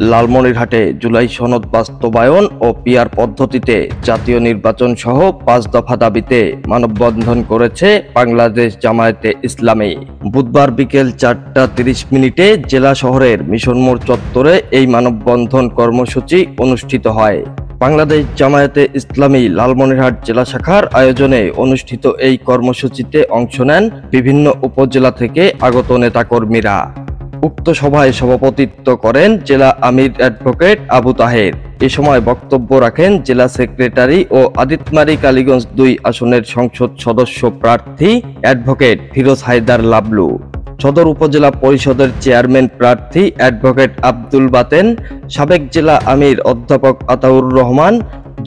লালমনিরহাটে জুলাই সনদ বাস্তবায়ন ও পিআর পদ্ধতিতে জাতীয় নির্বাচন সহ ৫ দফা দাবিতে মানববন্ধন করেছে বাংলাদেশ জামায়াতে ইসলামী। বুধবার বিকেল ৪টা ৩০ জেলা শহরের মিশন মোড় চত্বরে এই মানববন্ধন কর্মসূচি অনুষ্ঠিত হয়। বাংলাদেশ জামায়াতে ইসলামী লালমনিরহাট জেলা শাখার আয়োজনে অনুষ্ঠিত এই কর্মসূচিতে অংশ নেন বিভিন্ন উপজেলা থেকে আগত নেতাকর্মীরা। উক্ত সভায় সভাপতিত্ব করেন জেলা আমির অ্যাডভোকেট আবু তাহের। এ সময় বক্তব্য রাখেন জেলা সেক্রেটারি ও আদিতমারি কালীগঞ্জ ২ আসনের সংসদ সদস্য প্রার্থী অ্যাডভোকেট ফিরোজ হায়দার লাবলু, সদর উপজেলা পরিষদের চেয়ারম্যান প্রার্থী অ্যাডভোকেট আব্দুল বাতেন, সাবেক জেলা আমির অধ্যাপক আতাউর রহমান,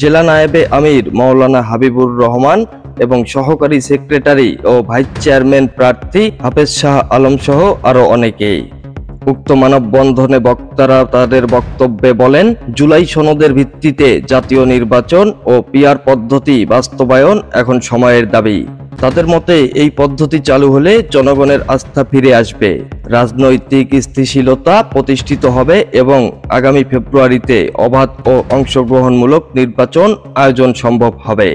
জেলা নায়েবে আমির মাওলানা হাবিবুর রহমান এবং সহকারী সেক্রেটারি ও ভাইস চেয়ারম্যান প্রার্থী হাফেজ শাহ আলম সহ আরো অনেকেই। উক্ত মানববন্ধনে বক্তারা তাদের বক্তব্যে বলেন, জুলাই সনদের ভিত্তিতে জাতীয় নির্বাচন ও পিআর পদ্ধতি বাস্তবায়ন এখন সময়ের দাবি। তাদের মতে এই পদ্ধতি চালু হলে জনগণের আস্থা ফিরে আসবে, রাজনৈতিক স্থিতিশীলতা প্রতিষ্ঠিত হবে এবং আগামী ফেব্রুয়ারিতে অবাধ ও অংশগ্রহণমূলক নির্বাচন আয়োজন সম্ভব হবে।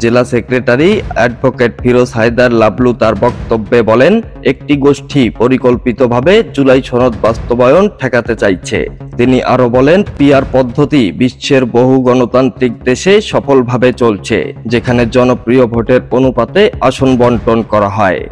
জেলা সেক্রেটারি অ্যাডভোকেট ফিরোজ হায়দার লাবলু তার বক্তব্যে বলেন, একটি গোষ্ঠী পরিকল্পিতভাবে জুলাই সনদ বাস্তবায়ন ঠেকাতে চাইছে। তিনি আরো বলেন, পিআর পদ্ধতি বিশ্বের বহু গণতান্ত্রিক দেশে সফলভাবে চলছে, যেখানে জনপ্রিয় ভোটের অনুপাতে আসন বণ্টন করা হয়।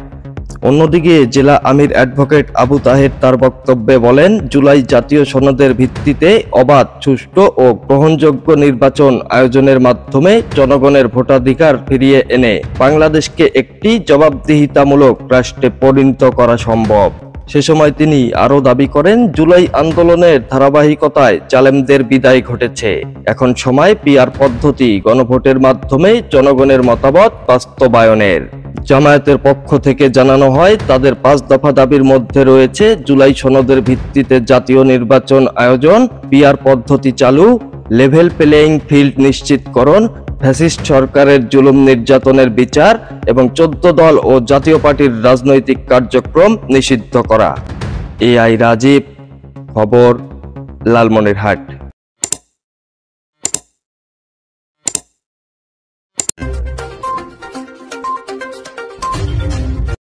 অন্যদিকে জেলা আমির অ্যাডভোকেট আবু তাহের তার বক্তব্যে বলেন, জুলাই জাতীয় সনদের ভিত্তিতে অবাধ, সুষ্ঠু ও গ্রহণযোগ্য নির্বাচন আয়োজনের মাধ্যমে জনগণের ভোটাধিকার ফিরিয়ে এনে বাংলাদেশকে একটি জবাবদিহিতামূলক রাষ্ট্রে পরিণত করা সম্ভব। সে সময় তিনি আরো দাবি করেন, জুলাই আন্দোলনের ধারাবাহিকতায় জালেমদের বিদায় ঘটেছে। এখন সময় পিআর পদ্ধতি গণভোটের মাধ্যমে জনগণের মতামত বাস্তবায়নের। জামায়াতের পক্ষ থেকে জানানো হয়, তাদের ৫ দফা দাবির মধ্যে রয়েছে জুলাই সনদের ভিত্তিতে জাতীয় নির্বাচন আয়োজন, পিআর পদ্ধতি চালু, লেভেল প্লেয়িং ফিল্ড নিশ্চিতকরণ, ফ্যাসিস্ট সরকারের জুলুম নির্যাতনের বিচার এবং ১৪ দল ও জাতীয় পার্টির রাজনৈতিক কার্যক্রম নিষিদ্ধ করা। এআই রাজীব, খবর, লালমনিরহাট।